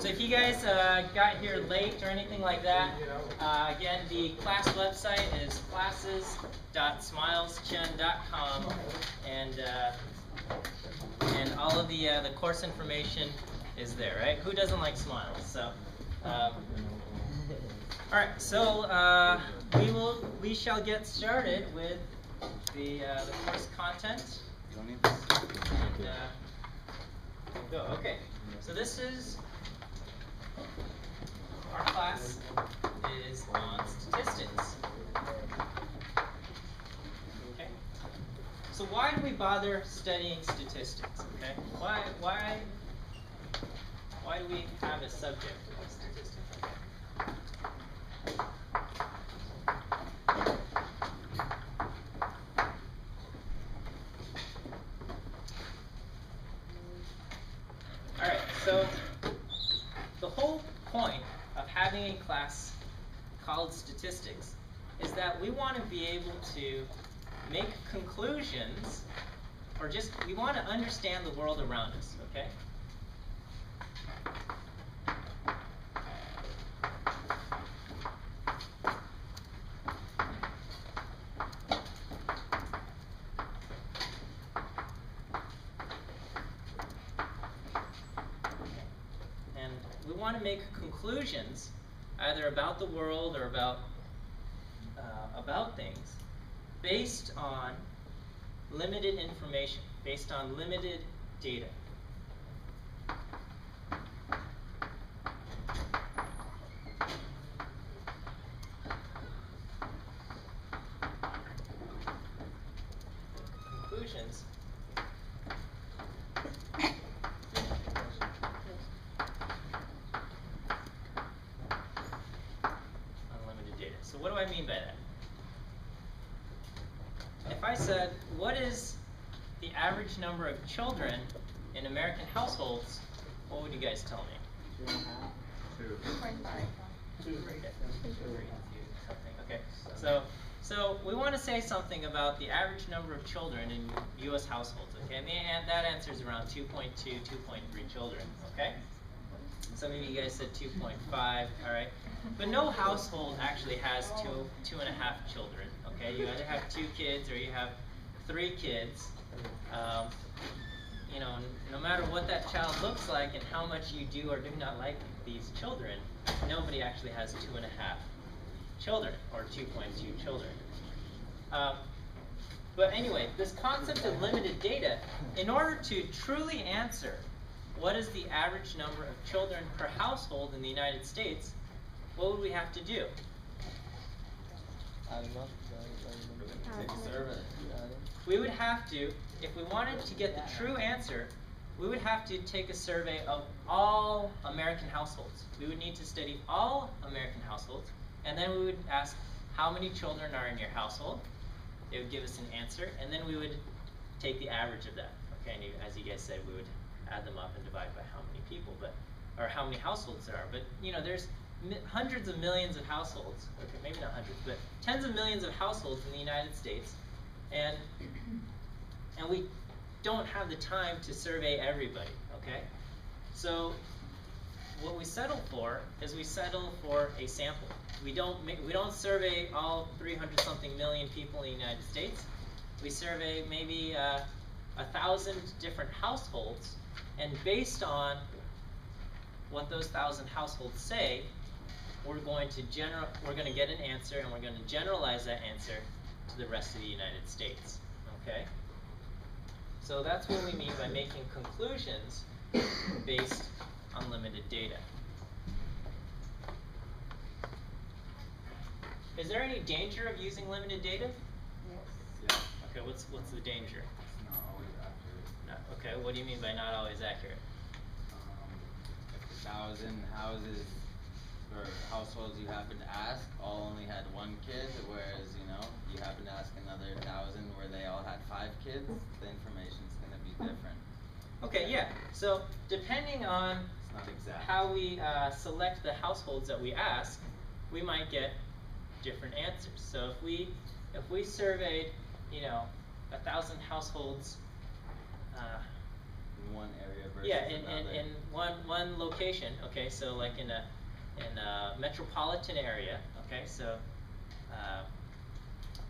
So if you guys got here late or anything like that, again, the class website is classes.smileschen.com, and all of the course information is there, right? Who doesn't like smiles? So, all right. So we shall get started with the course content. And, go. Okay. So this is our class is on statistics. Okay. So why do we bother studying statistics? Okay. Why do we have a subject of statistics? All right. So the whole point of having a class called statistics is that we want to be able to make conclusions, or just we want to understand the world around us, okay? And we want to make conclusions either about the world or about things based on limited information, based on limited data. Conclusions unlimited data. So what do I mean by that? If I said, what is the average number of children in American households, what would you guys tell me? 2.5. Okay. So we want to say something about the average number of children in U.S. households. Okay, and that answer is around 2.2, 2.3 children. Okay. Some of you guys said 2.5. All right. But no household actually has 2.5 children. Okay, you either have 2 kids or you have 3 kids. You know, no matter what that child looks like and how much you do or do not like these children, nobody actually has 2.5 children or 2.2 children. But anyway, this concept of limited data, in order to truly answer what is the average number of children per household in the United States, what would we have to do? Take a survey. We would have to, if we wanted to get the true answer, we would have to take a survey of all American households. We would need to study all American households, and then we would ask how many children are in your household. They would give us an answer, and then we would take the average of that. Okay, and as you guys said, we would add them up and divide by how many people, or how many households there are. But you know, there's hundreds of millions of households. Okay, maybe not hundreds, but tens of millions of households in the United States, and we don't have the time to survey everybody. Okay, so what we settle for is we settle for a sample. We don't survey all 300-something million people in the United States. We survey maybe 1,000 different households, and based on what those 1,000 households say, we're going to get an answer, and we're going to generalize that answer to the rest of the United States. Okay? So that's what we mean by making conclusions based on limited data. Is there any danger of using limited data? Yes. Yeah. Okay, what's the danger? It's not always accurate. Okay, what do you mean by not always accurate? If 1,000 houses or households you happen to ask all only had 1 kid, whereas you happen to ask another 1,000 where they all had 5 kids, the information's going to be different. Okay, yeah. So depending on It's not exact. how we select the households that we ask, we might get different answers. So if we surveyed 1,000 households, in one area versus Yeah, in another. one location. Okay, so like in a metropolitan area. Okay, so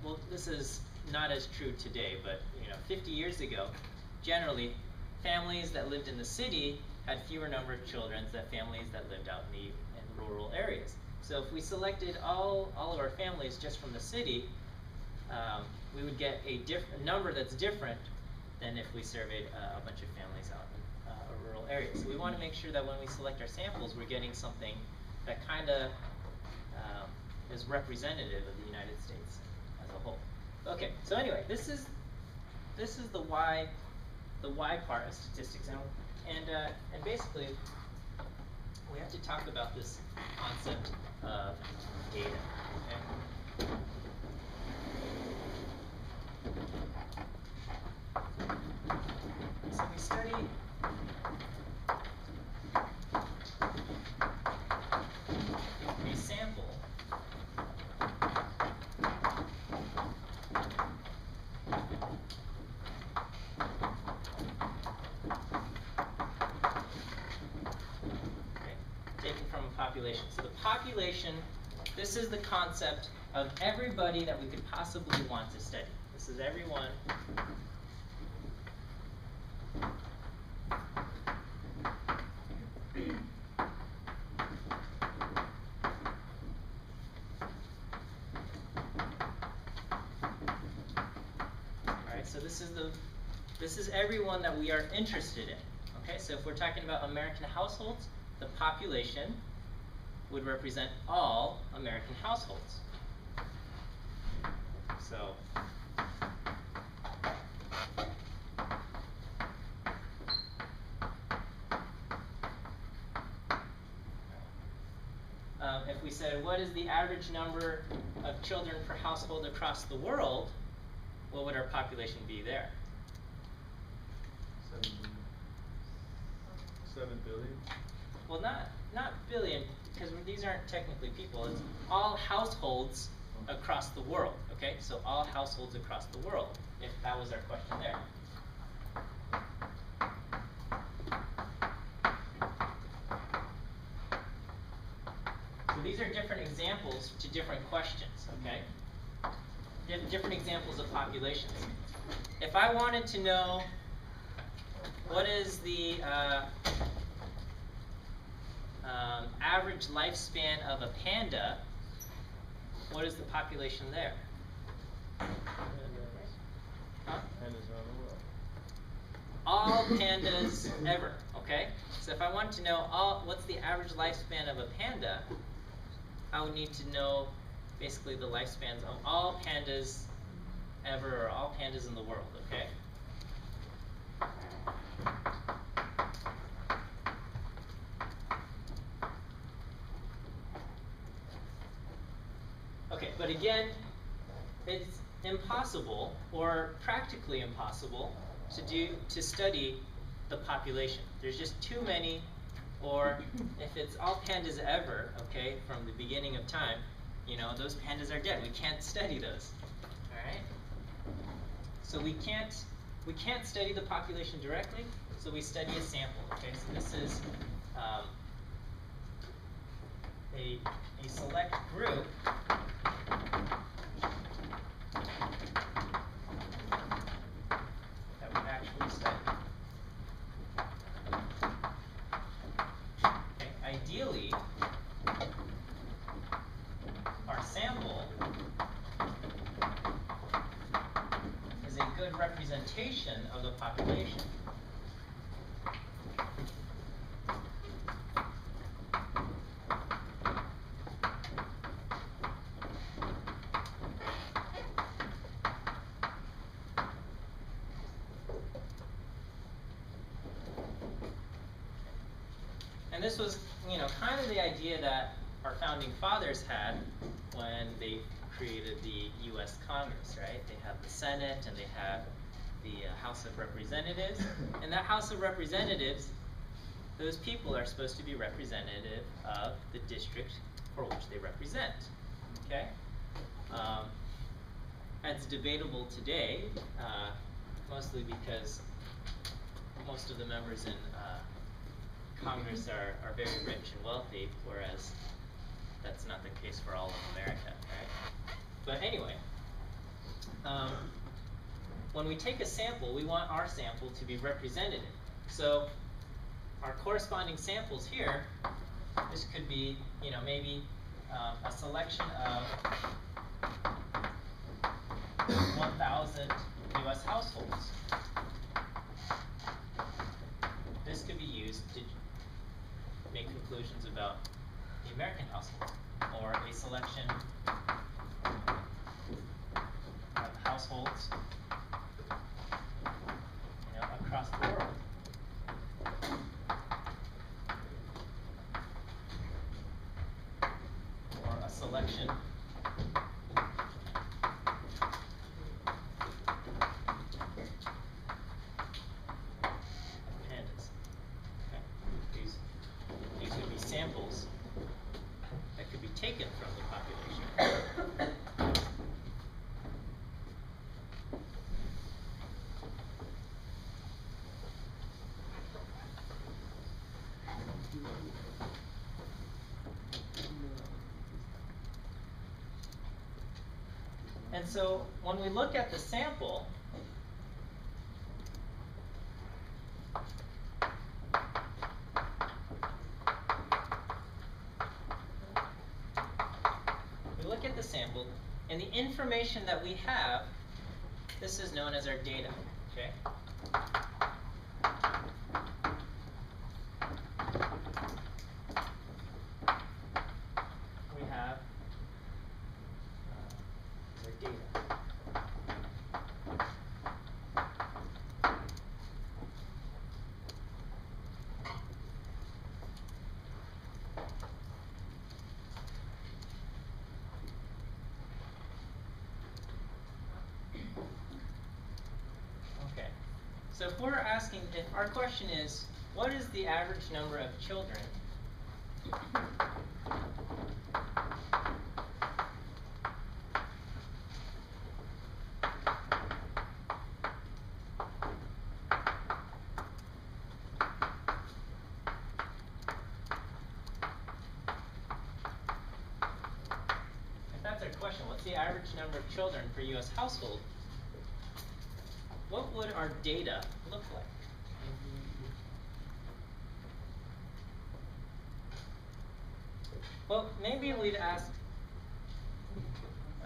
well, this is not as true today, but 50 years ago, generally, families that lived in the city had fewer number of children than families that lived out in rural areas. So if we selected all of our families just from the city, we would get a number that's different than if we surveyed a bunch of families out in a rural area. So we want to make sure that when we select our samples, we're getting something that kind of is representative of the United States as a whole. Okay, so anyway, this is the why part of statistics, and basically we have to talk about this concept of data. Okay. So we study a sample taken from a population. So the population, this is the concept of everybody that we could possibly want to study. This is everyone so this is everyone that we are interested in. Okay, so if we're talking about American households, the population would represent all American households. So if we said, what is the average number of children per household across the world, what would our population be there? 7 billion. Well, not billion, because these aren't technically people. It's all households across the world. Okay, so all households across the world, if that was our question there. So these are different examples to different questions. Okay, different examples of populations. If I wanted to know what is the average lifespan of a panda, what is the population there? Huh? Pandas around the world. All pandas ever, okay? So if I wanted to know what's the average lifespan of a panda, I would need to know basically the lifespans of all pandas ever, or all pandas in the world, okay? Okay, but again, it's impossible, or practically impossible, to study the population. There's just too many, or if it's all pandas ever, okay, from the beginning of time, those pandas are dead. We can't study those. All right? So we can't study the population directly, so we study a sample. Okay, so this is a select group that we actually study. Okay, ideally, our sample is a good representation of the population. And this was, kind of the idea that our founding fathers had when they created the U.S. Congress, right? They have the Senate and they have the House of Representatives. And that House of Representatives, those people are supposed to be representative of the district for which they represent, okay? It's debatable today, mostly because most of the members in Congress are very rich and wealthy, whereas that's not the case for all of America, right? But anyway, when we take a sample, we want our sample to be representative. So our corresponding samples here, this could be, you know, maybe a selection of 1,000 U.S. households. This could be used to make conclusions about the American household, or a selection of households, you know, across the world. Or a selection pandas. Okay. These would be samples that could be taken from the population. And so when we look at the sample, and the information that we have, this is known as our data, okay? We have our data. So if we're asking, if our question is, what is the average number of children if that's our question, what's the average number of children per U.S. household? What would our data look like? Well, maybe we'd ask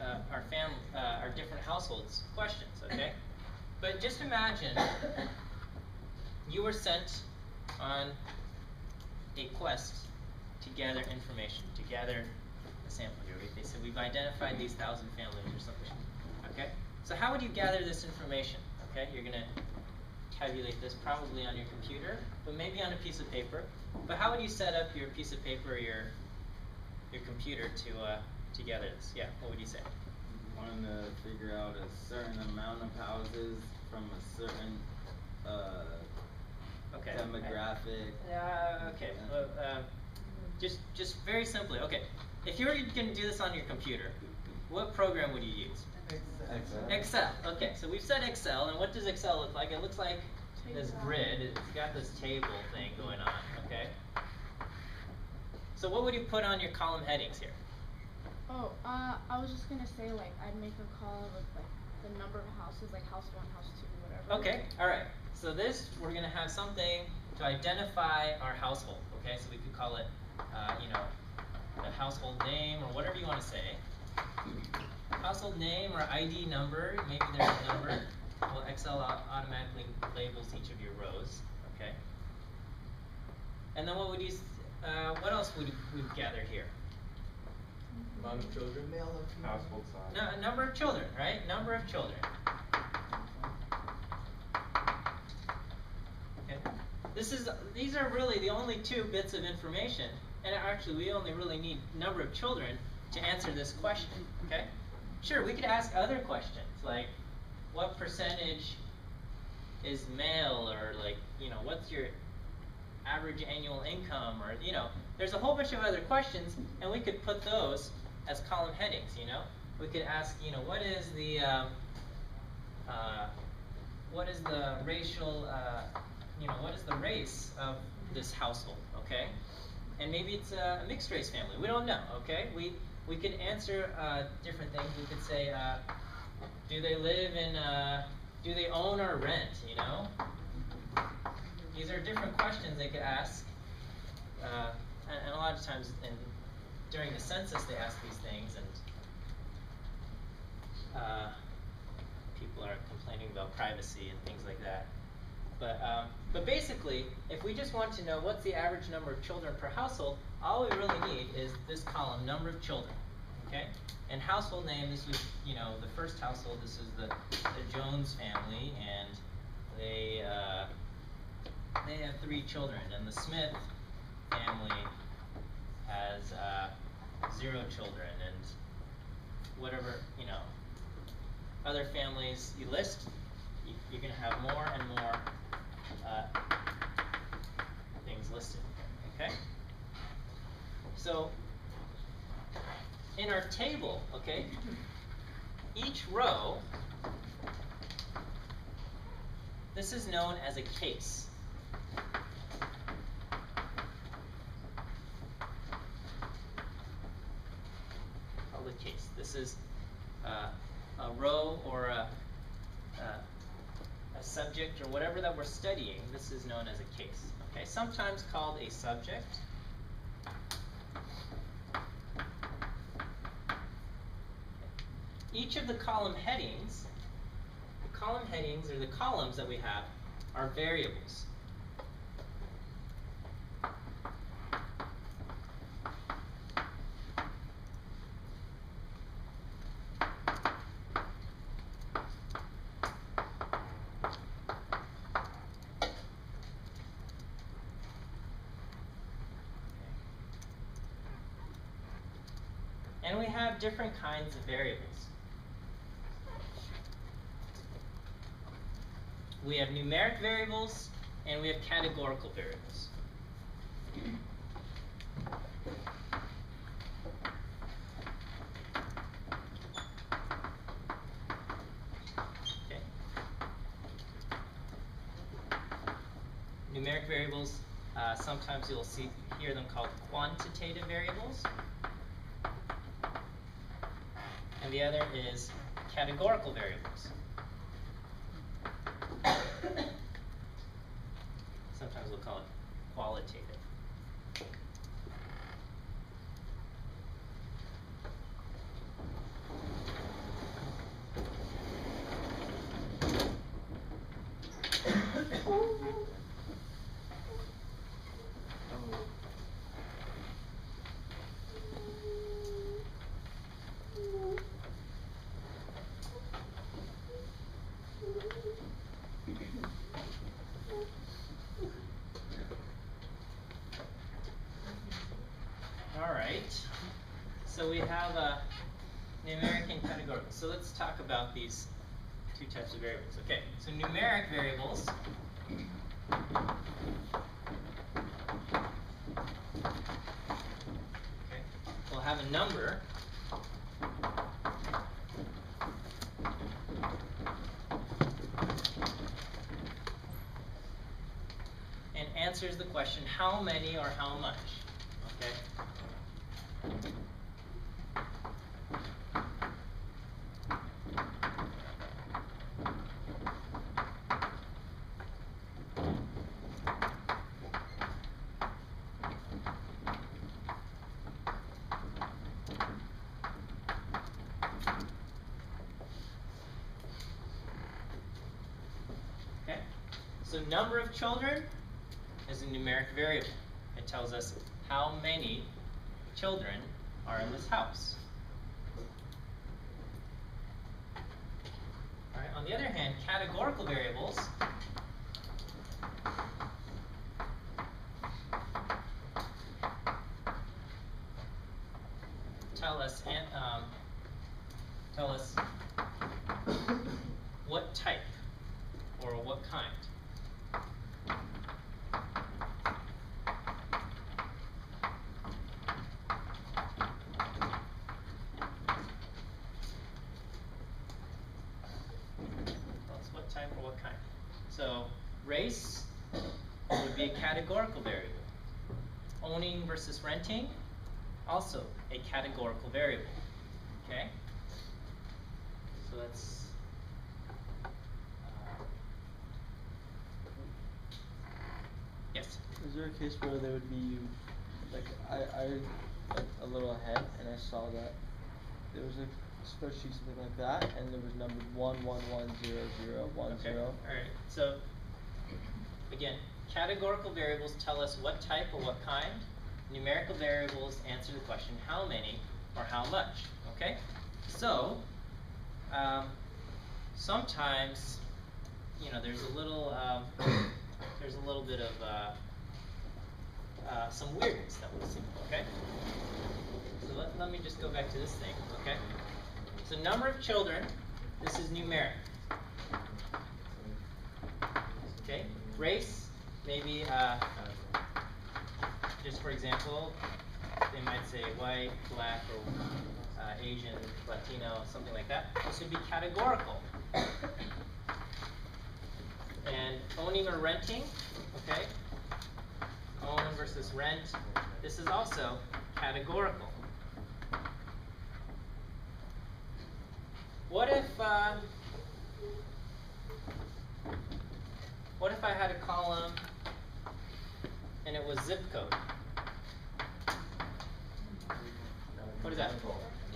our different households questions, okay? But just imagine you were sent on a quest to gather information, to gather a sample here. They said we've identified these 1,000 families or something, okay? So how would you gather this information? Okay, you're going to tabulate this probably on your computer, but maybe on a piece of paper. But how would you set up your piece of paper or your computer to gather this? Yeah, what would you say? Wanting to figure out a certain amount of houses from a certain okay. demographic. Okay. Just very simply. Okay, if you were going to do this on your computer, what program would you use? Excel. Okay, so we've said Excel, and what does Excel look like? It looks like this grid. It's got this table thing going on, okay? So what would you put on your column headings here? Oh, I was just gonna say, like, I'd make a column with, like, the number of houses, like house 1, house 2, whatever. Okay, alright. So this, we're gonna have something to identify our household, okay? So we could call it, you know, the household name, or whatever you want to say. Household name or ID number, maybe there's a number. Well, Excel automatically labels each of your rows, okay? And then what would you, what else would we gather here? Amount of children, male or female? Household size. No, number of children, right? Number of children. Okay. These are really the only 2 bits of information, and actually we only really need number of children to answer this question, okay? Sure, we could ask other questions, like what percentage is male, or like, you know, what's your average annual income, or, you know, there's a whole bunch of other questions, and we could put those as column headings, you know? We could ask, you know, what is the racial, what is the race of this household, okay? And maybe it's a mixed race family. We don't know, okay? We could answer different things. We could say, do they live in, do they own or rent, These are different questions they could ask. And a lot of times during the census they ask these things, and people are complaining about privacy and things like that. But basically, if we just want to know what's the average number of children per household, all we really need is this column, number of children, okay? And household name, this was, the first household, this is the Jones family, and they have 3 children, and the Smith family has 0 children, and whatever, other families you list, you're going to have more and more things listed, okay? So, in our table, okay, each row, this is known as a case. Called a case. This is a row or a subject or whatever that we're studying. This is known as a case. Okay, sometimes called a subject. Each of the column headings, or the columns that we have, are variables. And we have different kinds of variables. We have numeric variables, and we have categorical variables. Okay. Numeric variables, sometimes you'll hear them called quantitative variables. And the other is categorical variables. Sometimes we'll call it qualitative. So we have numeric and categorical. So let's talk about these 2 types of variables. Okay, so numeric variables. Okay, we'll have a number. And answers the question how many or how much. Okay. So number of children is a numeric variable. It tells us how many children are in this house. All right. On the other hand, categorical variables tell us what type or what kind. Type or what kind. So race be a categorical variable. Owning versus renting, also a categorical variable. Okay? So that's yes. Is there a case where there would be, like, I like a little ahead and I saw that there was a spreadsheet, something like that, and there was numbered 1110010. Okay. Alright. So again, categorical variables tell us what type or what kind. Numerical variables answer the question how many or how much. Okay? So sometimes, you know, there's a little bit of some weirdness that we'll see. Okay? So let me just go back to this thing. Okay? So number of children, this is numeric. Okay? Race, maybe just for example, they might say white, black, or Asian, Latino, something like that. This would be categorical. And owning or renting, okay? Own versus rent. This is also categorical. What if I had a column and it was zip code? What is that?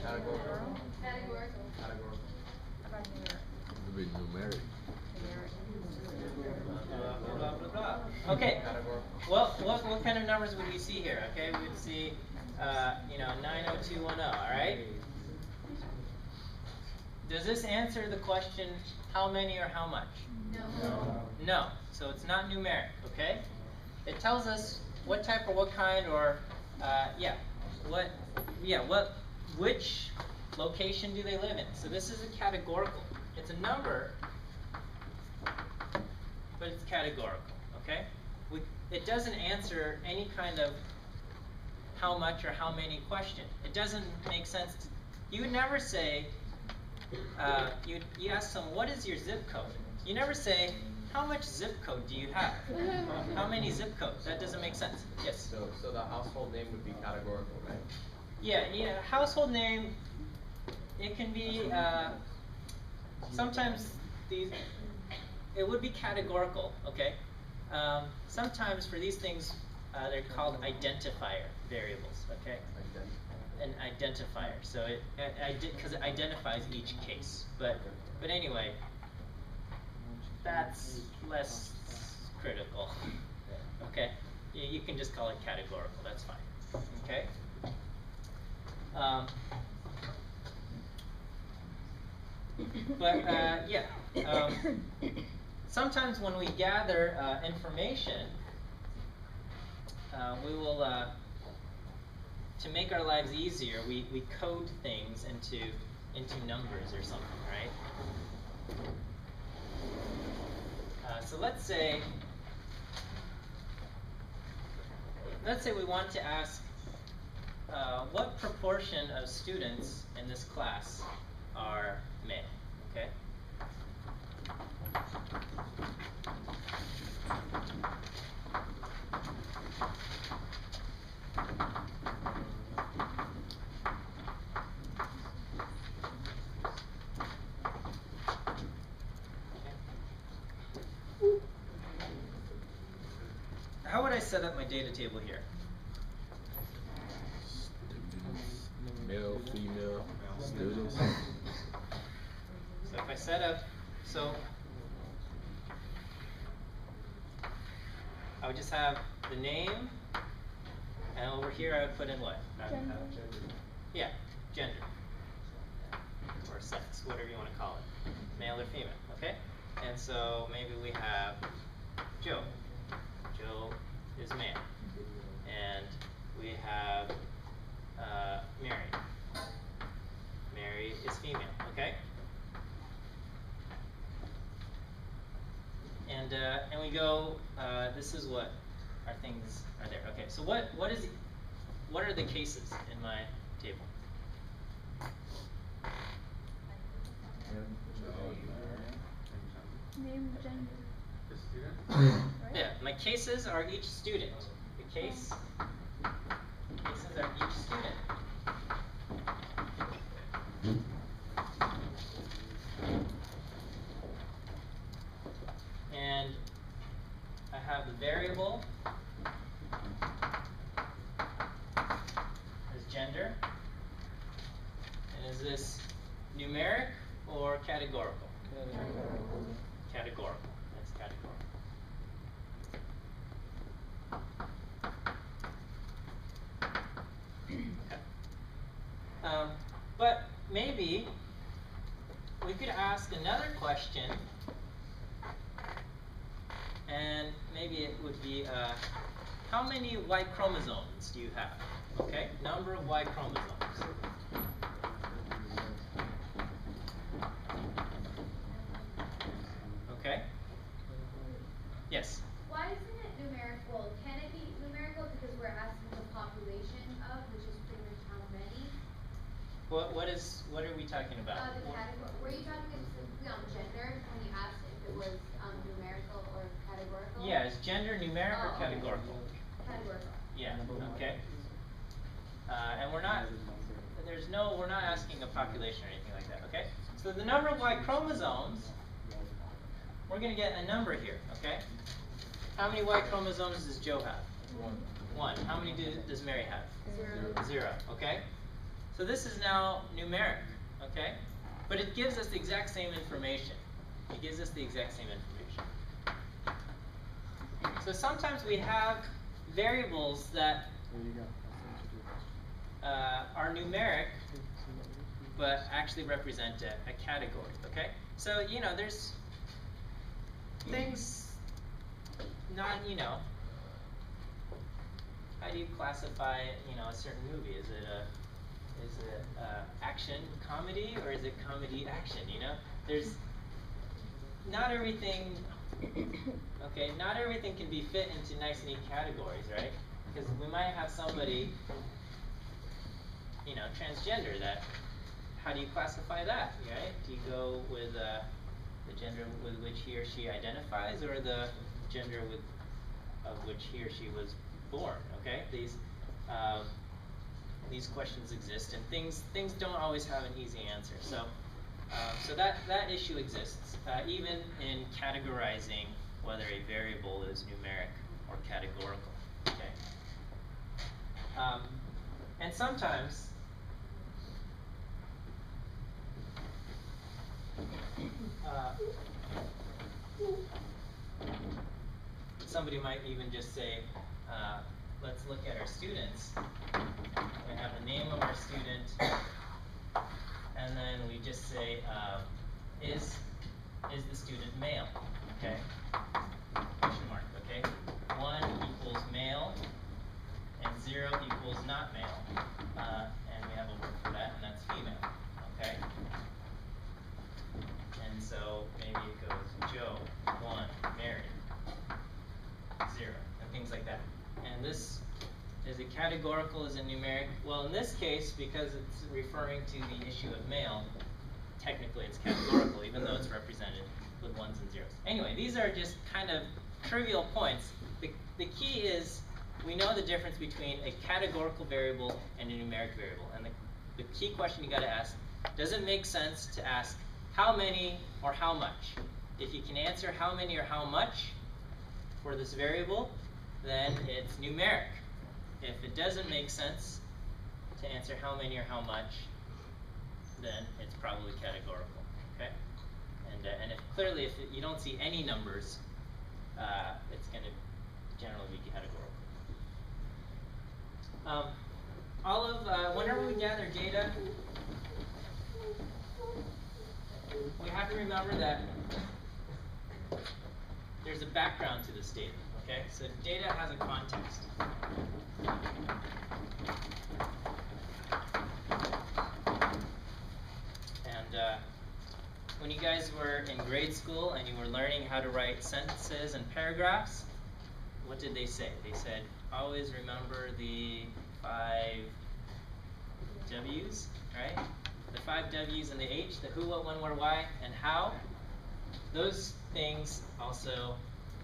Categorical. Categorical. Categorical. How about numeric? It'd be numeric. Blah, blah, blah. Okay. Well, what kind of numbers would we see here? Okay, we would see, 90210. All right. Does this answer the question how many or how much? No. No. So it's not numeric. Okay. It tells us what type or what kind or which location do they live in. So this is a categorical. It's a number, but it's categorical. Okay. It doesn't answer any kind of how much or how many question. It doesn't make sense to, you would never say, you ask someone, what is your zip code? You never say, how much zip code do you have? How many zip codes? That doesn't make sense. Yes? So the household name would be categorical, right? Yeah, household name, it can be, sometimes it would be categorical, okay? Sometimes for these things, they're called identifier variables, okay? An identifier, so because it identifies each case. But anyway, that's less critical. Okay, you can just call it categorical. That's fine. Okay. Sometimes when we gather information, we will. To make our lives easier, we code things into numbers or something, right? So let's say we want to ask what proportion of students in this class are male, okay? How would I set up my data table here? Male, female, students. So if I set up, I would just have the name, and over here I would put in what? Gender. Yeah, gender. Or sex, whatever you want to call it. Male or female, okay? And so maybe we have Joe. Joe is male. And we have Mary. Mary is female, okay? And we go, this is what our things are there. Okay, so what are the cases in my table? Name, gender. Right? Yeah, my cases are each student. The cases are each student. And I have the variable as gender. And is this numeric or categorical? Categorical. That's categorical. Okay. But maybe we could ask another question, and maybe it would be, how many Y chromosomes do you have? Okay, number of Y chromosomes. Okay. Yes. Why isn't it numerical? Can it be numerical because we're asking the population of, which is pretty much how many? What are we talking about? The category. Were you talking specifically on gender when you asked if it was numerical or categorical? Yeah, is gender numeric or categorical? Categorical. Yeah. Okay. And we're not asking a population or anything like that. Okay. So the number of Y chromosomes, we're going to get a number here. Okay. How many Y chromosomes does Joe have? One. How many does Mary have? Zero. Okay. So this is now numeric. Okay. But it gives us the exact same information. It gives us the exact same information. So sometimes we have variables that are numeric, but actually represent a category. Okay. So there's things not, how do you classify, a certain movie? Is it action comedy, or is it comedy action? There's not everything. Okay, not everything can be fit into nice, neat categories, right? Because we might have somebody, transgender. That, how do you classify that, right? Do you go with the gender with which he or she identifies, or the gender of which he or she was born? Okay, these questions exist, and things don't always have an easy answer. So that issue exists, even in categorizing whether a variable is numeric or categorical. Okay, and sometimes somebody might even just say, let's look at our students. We have the name of our student, and then we just say, is the student male? Okay? Question mark, okay? 1 equals male, and 0 equals not male. And we have a word for that, and that's female. Okay? And so maybe it goes Joe, 1, Mary, 0, and things like that. And this, is it categorical, is it numeric? Well, in this case, because it's referring to the issue of male, technically it's categorical, even though it's represented with 1s and 0s. Anyway, these are just kind of trivial points. The key is, we know the difference between a categorical variable and a numeric variable. And the key question you got to ask, does it make sense to ask how many or how much? If you can answer how many or how much for this variable, then it's numeric. If it doesn't make sense to answer how many or how much, then it's probably categorical. Okay? And if you don't see any numbers, it's going to generally be categorical. Whenever we gather data, we have to remember that there's a background to this data. Okay, so data has a context. And when you guys were in grade school and you were learning how to write sentences and paragraphs, what did they say? They said, always remember the 5 W's, right? The 5 W's and the H, the who, what, when, where, why, and how. Those things also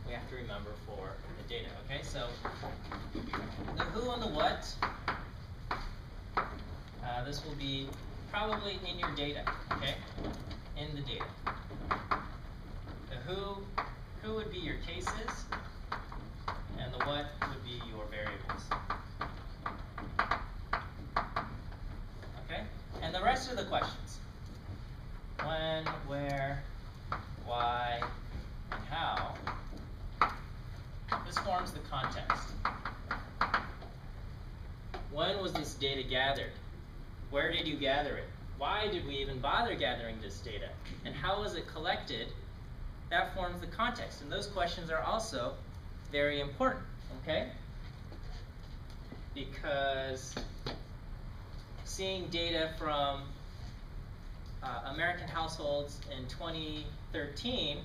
we have to remember for the data, okay? So, the who and the what, this will be probably in your data, okay? In the data. The who would be your cases, and the what would be your variables. Okay? And the rest of the questions. When, where, why, and how. This forms the context. When was this data gathered? Where did you gather it? Why did we even bother gathering this data? And how was it collected? That forms the context. And those questions are also very important, okay? Because seeing data from American households in 2013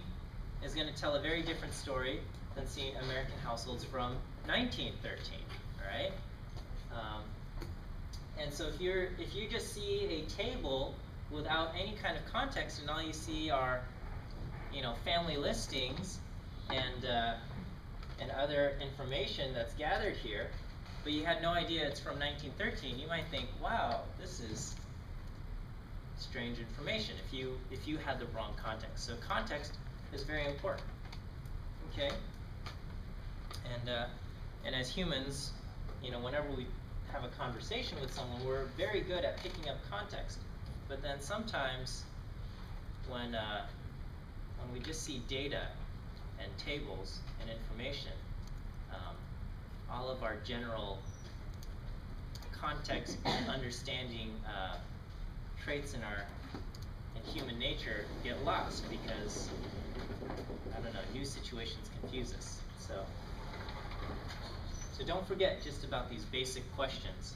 is going to tell a very different story than seeing American households from 1913, right? And so if you just see a table without any kind of context, and all you see are, family listings and other information that's gathered here, but you had no idea it's from 1913, you might think, wow, this is strange information if you had the wrong context. So context is very important. Okay? And as humans, whenever we have a conversation with someone, we're very good at picking up context. But then sometimes when we just see data and tables and information, all of our general context understanding traits in human nature get lost because, new situations confuse us. So don't forget just about these basic questions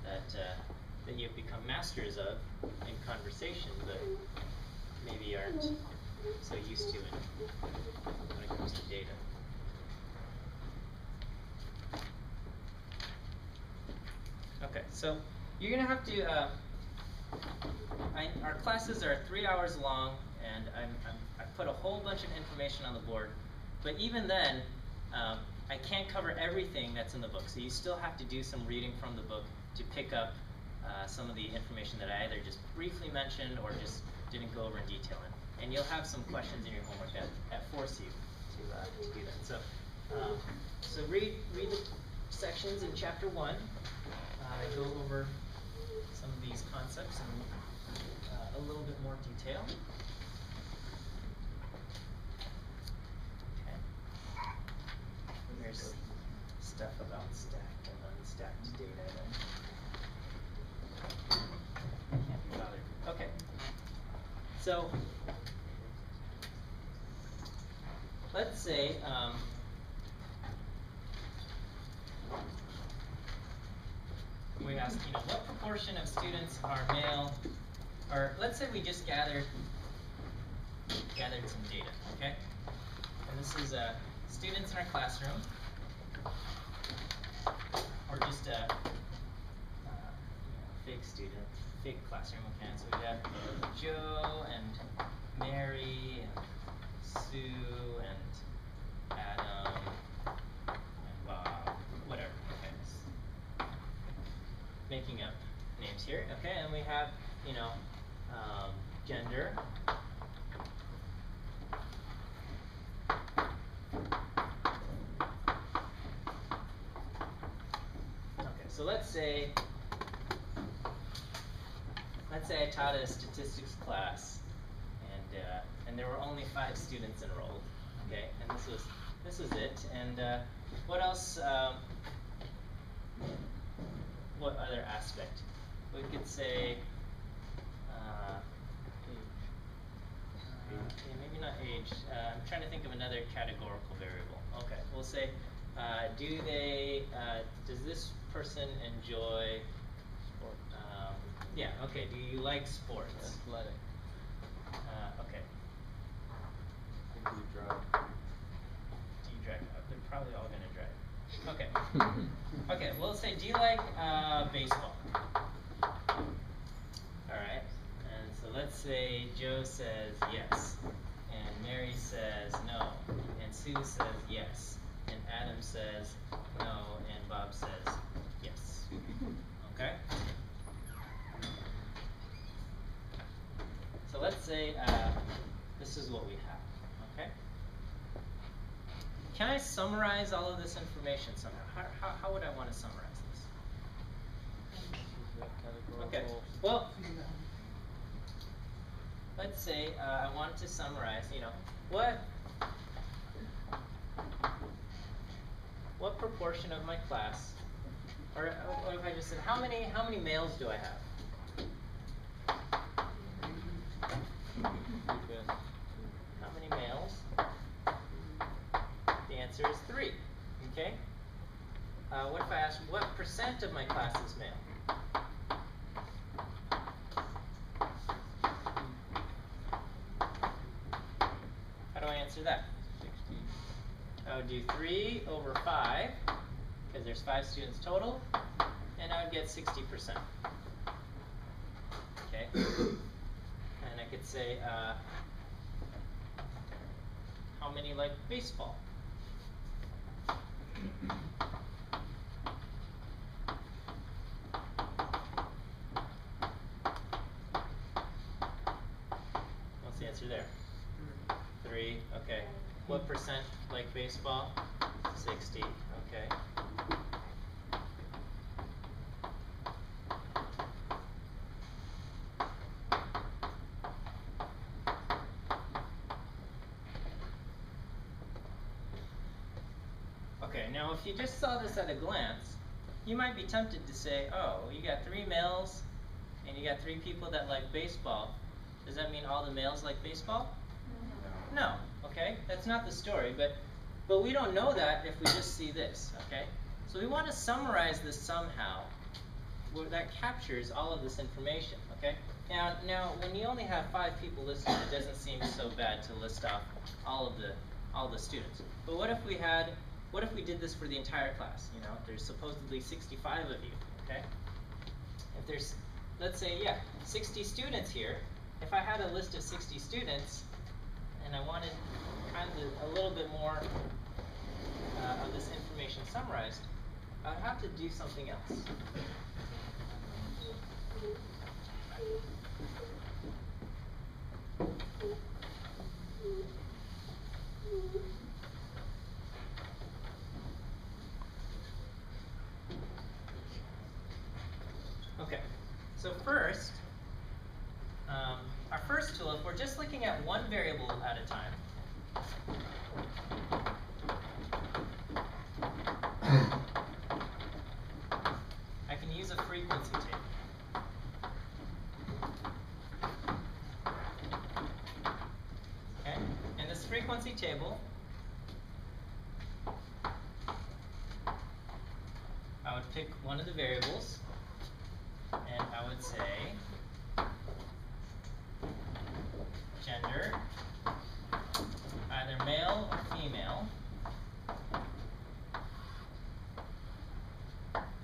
that you've become masters of in conversation, but maybe aren't so used to it when it comes to data. Okay, so you're gonna have to. Our classes are 3 hours long, and I put a whole bunch of information on the board. But even then, I can't cover everything that's in the book. So you still have to do some reading from the book to pick up some of the information that I either just briefly mentioned or just didn't go over in detail. And you'll have some questions in your homework that force you to do that. So read the sections in chapter 1. Go over some of these concepts in a little bit more detail. Okay. There's stuff about stacked and unstacked data that can't be bothered. Okay. So let's say we ask, what proportion of students are male, or let's say we just gathered some data, okay? And this is students in our classroom, or just a fake classroom, okay? So we have Joe and Mary and Sue and Adam and Bob, whatever, okay? Making up names here, okay? And we have, gender. Okay, so let's say I taught a statistics class, and there were only 5 students enrolled, okay? And this was it. And what else? What other aspect? We could say, maybe not age. I'm trying to think of another categorical variable. Okay, we'll say, does this person enjoy sport? Yeah, okay, do you like sports? Athletic. Okay. Do you drive? Do you drive? They're probably all gonna drive. Okay. Okay, well, let's say, do you like baseball? Alright, and so let's say Joe says yes, and Mary says no, and Sue says yes, and Adam says no, and Bob says yes. Okay? So let's say this is what we have, okay? Can I summarize all of this information somehow? How would I want to summarize this? Okay, well, let's say I wanted to summarize, what proportion of my class, or what if I just said, how many males do I have? How many males? The answer is 3, okay? What if I ask, what percent of my class is male? How do I answer that? 60. I would do 3 over 5, because there's 5 students total, and I would get 60%. Okay? And I could say, how many like baseball? What's the answer there? 3, okay. What percent like baseball? 60, okay. Okay, now if you just saw this at a glance, you might be tempted to say, oh, you got 3 males, and you got 3 people that like baseball. Does that mean all the males like baseball? No, okay? That's not the story, but we don't know that if we just see this, okay? So we want to summarize this somehow where that captures all of this information, okay? Now when you only have 5 people listed, it doesn't seem so bad to list off all the students. But what if we did this for the entire class? There's supposedly 65 of you, okay? If there's, let's say, 60 students here. If I had a list of 60 students, and I wanted kind of a little bit more of this information summarized, I'd have to do something else. Okay, so first, our first tool, if we're just looking at one variable at a time, I can use a frequency table. Okay, in this frequency table, I would pick one of the variables, and I would say gender, either male or female,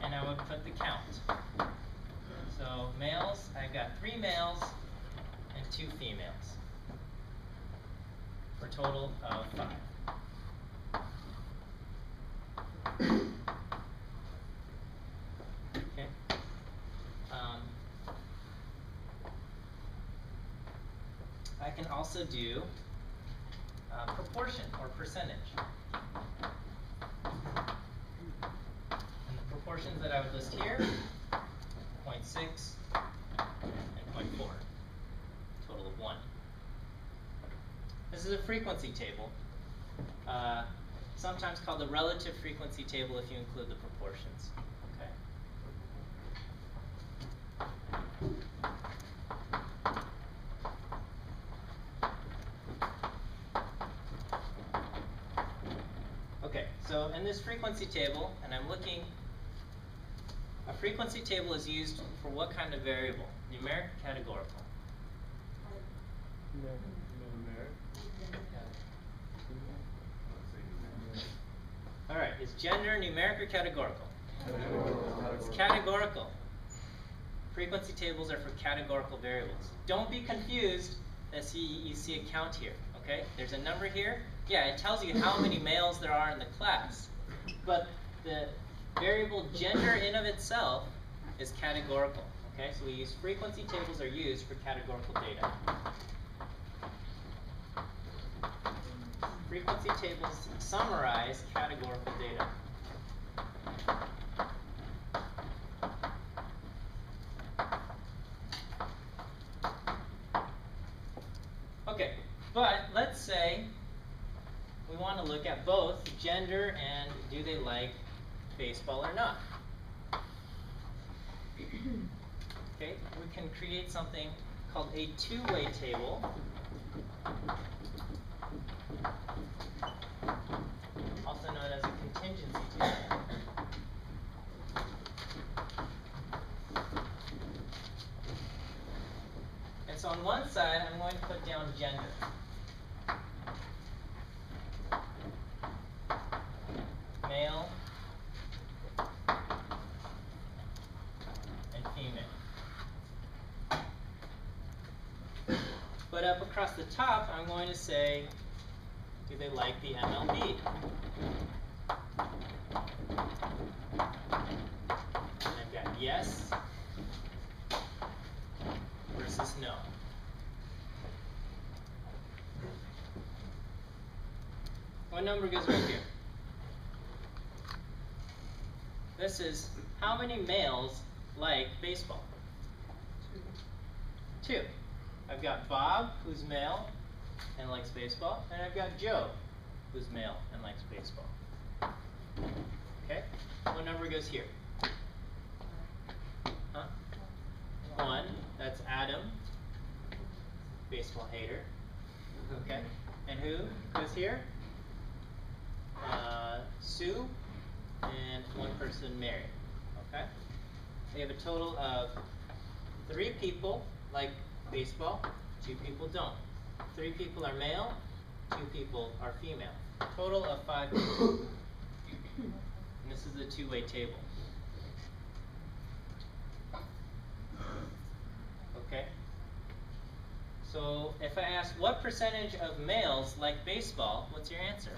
and I would put the count. So males, I've got 3 males and 2 females, for a total of 5. Okay. I can also do proportion or percentage. And the proportions that I would list here, 0.6 and 0.4, total of 1. This is a frequency table, sometimes called the relative frequency table if you include the proportions. Okay, so in this frequency table, and I'm looking, a frequency table is used for what kind of variable? Numeric or categorical? All right, is gender numeric or categorical? It's categorical. Frequency tables are for categorical variables. Don't be confused as you see a count here, okay? There's a number here, Yeah, it tells you how many males there are in the class. But the variable gender in of itself is categorical. Okay, so we use frequency tables are used for categorical data. Frequency tables summarize categorical data. Okay, but let's say we want to look at both gender and do they like baseball or not. Okay, we can create something called a two-way table. Also known as a contingency table. And so on one side, I'm going to put down gender. Male and female. But up across the top, I'm going to say, do they like the MLB? And I've got yes versus no. What number goes right here? This is how many males like baseball? Two. I've got Bob, who's male and likes baseball, and I've got Joe, who's male and likes baseball. Okay? What number goes here? Huh? 1. That's Adam, baseball hater. Okay? And who goes here? Sue, and one person, Mary. Okay? We have a total of 3 people like baseball, 2 people don't. 3 people are male, 2 people are female. Total of 5 people. And this is a two-way table. Okay? So if I ask what percentage of males like baseball, what's your answer?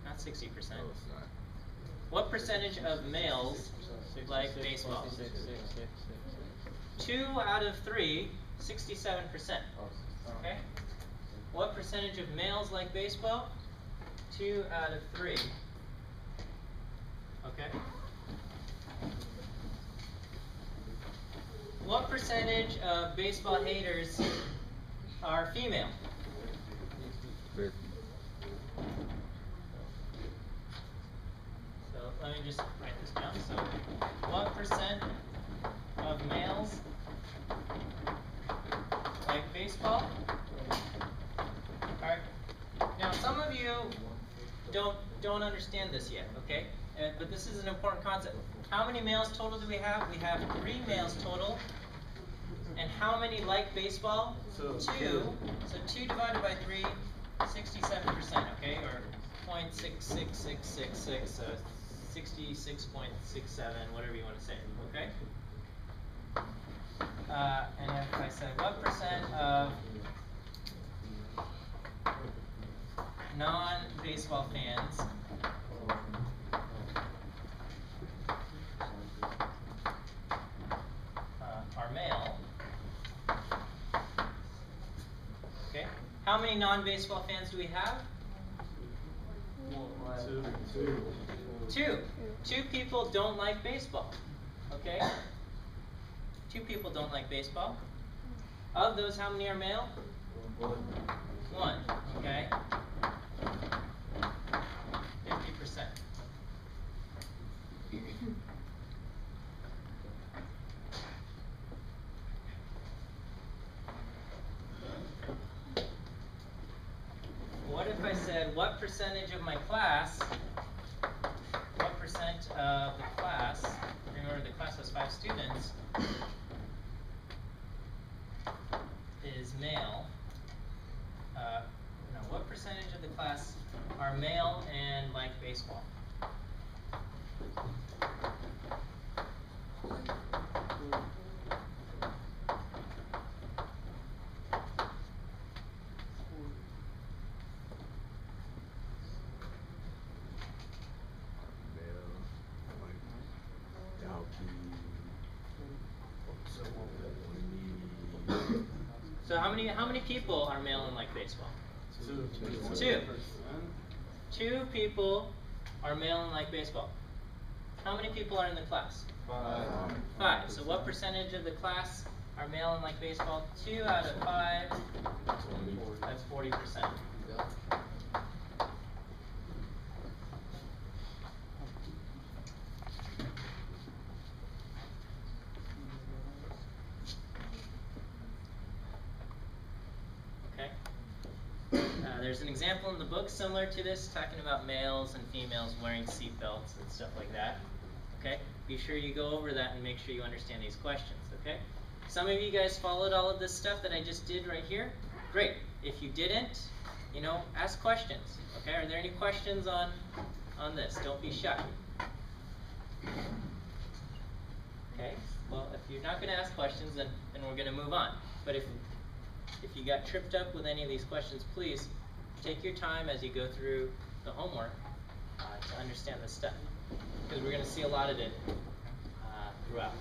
Not 60%. No, it's not. What percentage of males like baseball? 2 out of 3, 67%. Okay? What percentage of males like baseball? 2 out of 3. Okay? What percentage of baseball haters are female? 50. So let me just write this down. So what percent of males like baseball? Alright. Now some of you don't understand this yet, okay? But this is an important concept. How many males total do we have? We have 3 males total. And how many like baseball? 2. So 2 divided by 3, 67%, okay? Or 0.66666, so 66.67, whatever you want to say, okay? And if I said, what percent of non-baseball fans are male? Okay. How many non-baseball fans do we have? 2. 2 people don't like baseball. Okay? 2 people don't like baseball. Of those, how many are male? 1. Okay? 50%. What if I said, what percentage of my class, what percent of the class, remember the class has 5 students, is male? No, what percentage of the class are male and like baseball? So how many people are male and like baseball? 2. 2. 2 people are male and like baseball. How many people are in the class? 5. 5. So what percentage of the class are male and like baseball? 2 out of 5. That's 40%. Okay. There's an example in the book similar to this, talking about males and females wearing seat belts and stuff like that. Okay? Be sure you go over that and make sure you understand these questions, okay? Some of you guys followed all of this stuff that I just did right here. Great. If you didn't, ask questions, okay? Are there any questions on this? Don't be shy. Okay? Well, if you're not going to ask questions, then we're going to move on. But if you got tripped up with any of these questions, please take your time as you go through the homework to understand this stuff, because we're going to see a lot of it throughout.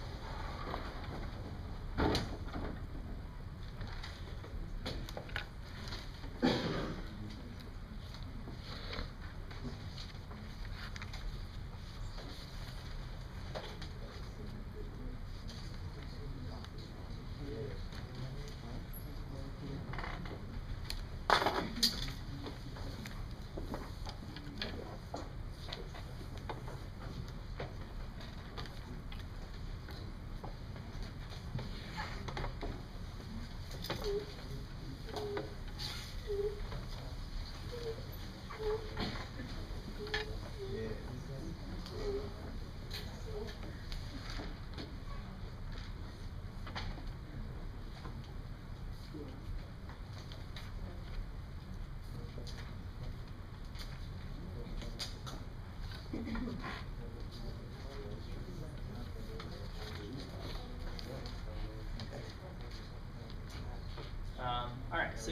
All right, so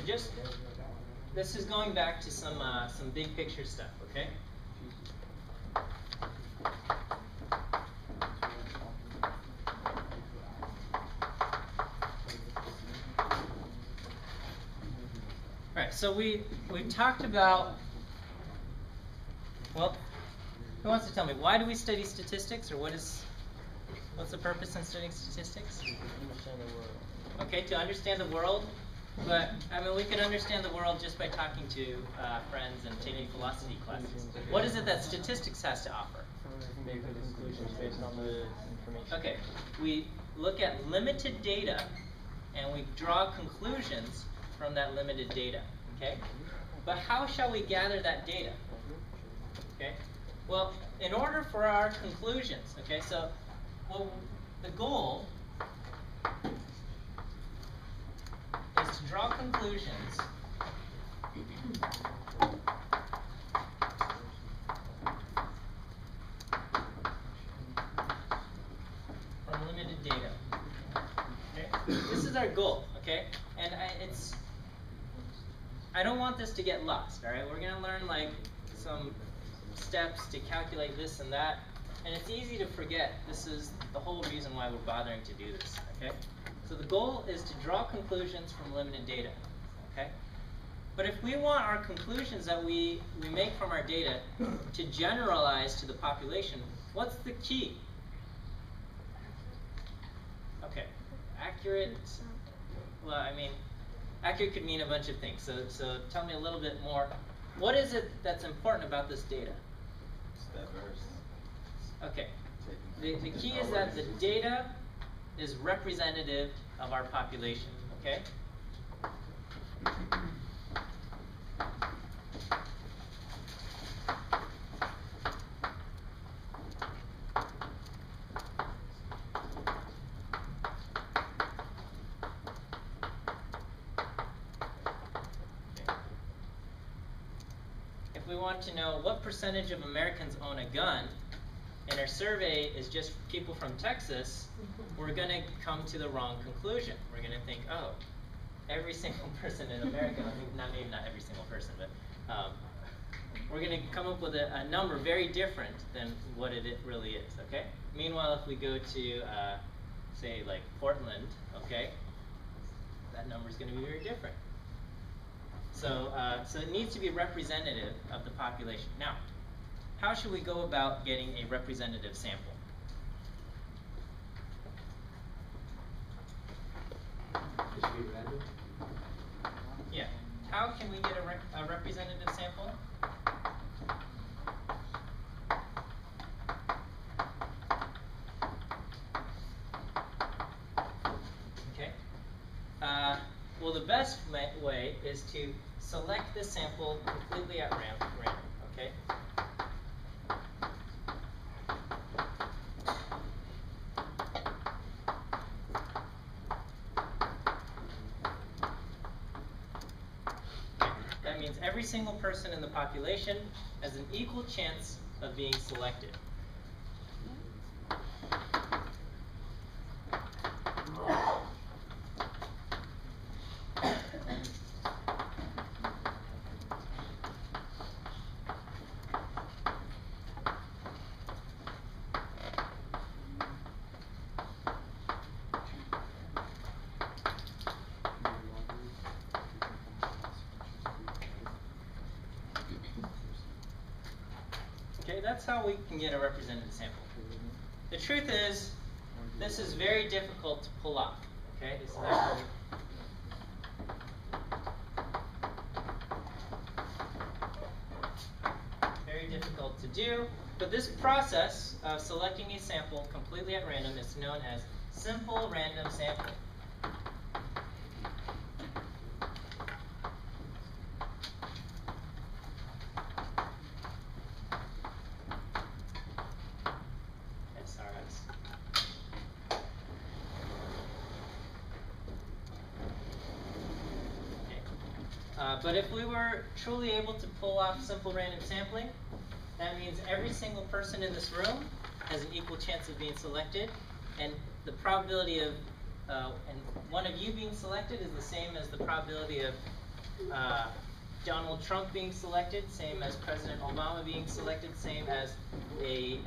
this is going back to some big picture stuff, okay? All right, so we talked about, well, who wants to tell me, why do we study statistics, or what's the purpose in studying statistics? Understand the world. Okay, to understand the world, but we can understand the world just by talking to friends and taking philosophy classes. What is it that statistics has to offer? Make conclusions based on the information. Okay, we look at limited data and we draw conclusions from that limited data. Okay, but how shall we gather that data? Okay, well, in order for our conclusions, okay, so the goal is to draw conclusions from limited data. Okay? This is our goal, okay? And I don't want this to get lost, all right? We're going to learn like some steps to calculate this and that, and it's easy to forget. This is the whole reason why we're bothering to do this, okay? So the goal is to draw conclusions from limited data, okay? But if we want our conclusions that we make from our data to generalize to the population, what's the key? Okay, accurate, well, accurate could mean a bunch of things, so tell me a little bit more. What is it that's important about this data? It's diverse. Okay, the key is that the data is representative of our population, okay? If we want to know what percentage of Americans own a gun, and our survey is just people from Texas, we're going to come to the wrong conclusion. We're going to think, oh, every single person in America, maybe not every single person, but we're going to come up with a number very different than what it really is, okay? Meanwhile, if we go to, say, like Portland, okay, that number is going to be very different. So, so it needs to be representative of the population. Now, how should we go about getting a representative sample? It should be random. Yeah. How can we get a representative sample? Okay. Well, the best way is to select the sample completely at random. Okay. That means every single person in the population has an equal chance of being selected. Okay, that's how we can get a representative sample. The truth is, this is very difficult to pull off. Okay, this is actually very difficult to do. But this process of selecting a sample completely at random is known as simple random sampling. But if we were truly able to pull off simple random sampling, that means every single person in this room has an equal chance of being selected, and the probability of and one of you being selected is the same as the probability of Donald Trump being selected, same as President Obama being selected, same as a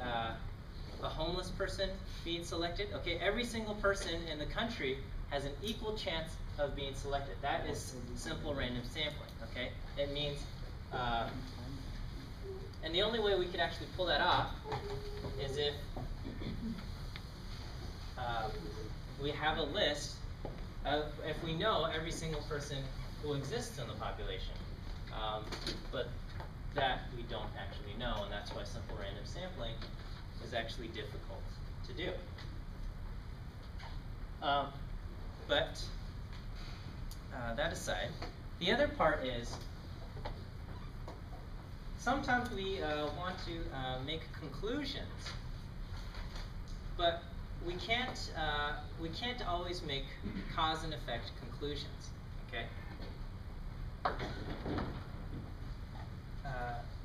homeless person being selected. Okay, every single person in the country has an equal chance of being selected. That is simple random sampling. Okay, it means, and the only way we could actually pull that off is if we have a list of, if we know every single person who exists in the population, but that we don't actually know, and that's why simple random sampling is actually difficult to do. But that aside, the other part is sometimes we want to make conclusions, but we can't always make cause and effect conclusions. Okay.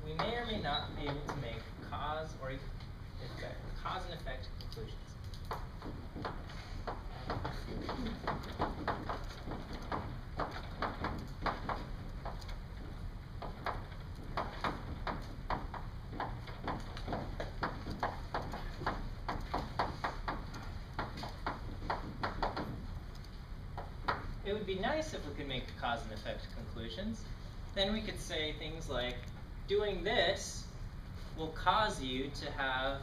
We may or may not be able to make cause and effect conclusions. It would be nice if we could make cause and effect conclusions. Then we could say things like, doing this will cause you to have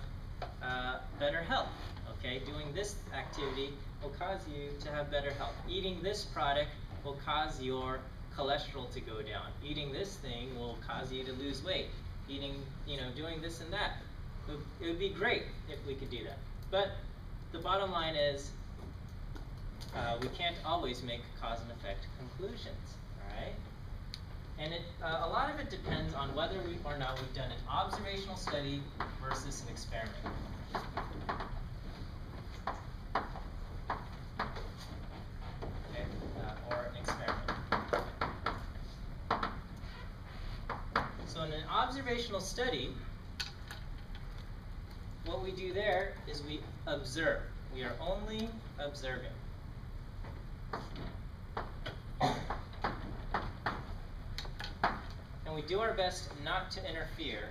better health. Okay, doing this activity will cause you to have better health. Eating this product will cause your cholesterol to go down. Eating this thing will cause you to lose weight. Doing this and that. It would be great if we could do that. But the bottom line is, we can't always make cause and effect conclusions, all right? And a lot of it depends on whether or not we've done an observational study versus an experiment. Okay, or an experiment. So in an observational study, what we do there is we observe. We are only observing. And we do our best not to interfere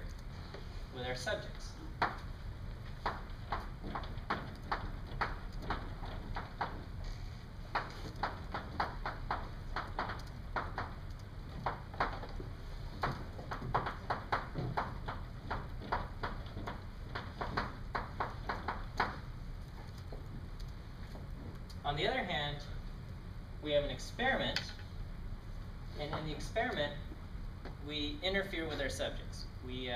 with our subjects. On the other hand, we have an experiment, and in the experiment, we interfere with our subjects. We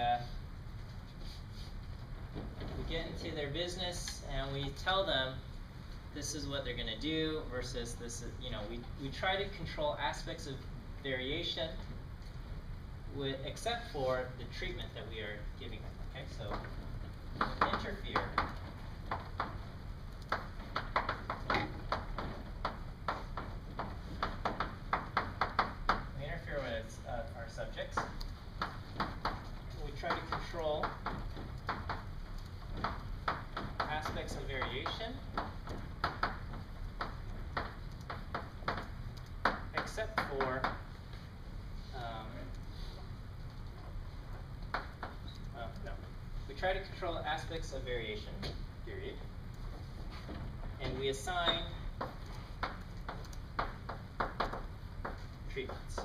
get into their business and we tell them this is what they're going to do versus this is, we try to control aspects of variation except for the treatment that we are giving them. Okay, so interfere. We interfere with our subjects. We try to control aspects of variation except for we try to control aspects of variation, period, and we assign treatments.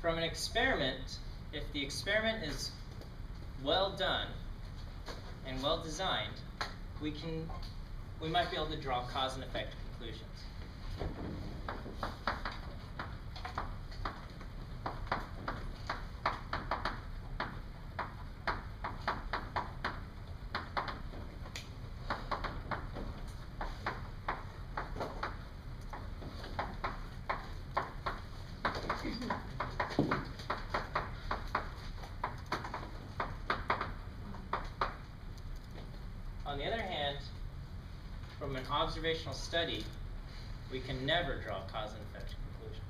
From an experiment, if the experiment is well done and well designed, we might be able to draw cause and effect conclusions. On the other hand, from an observational study, we can never draw cause and effect conclusions.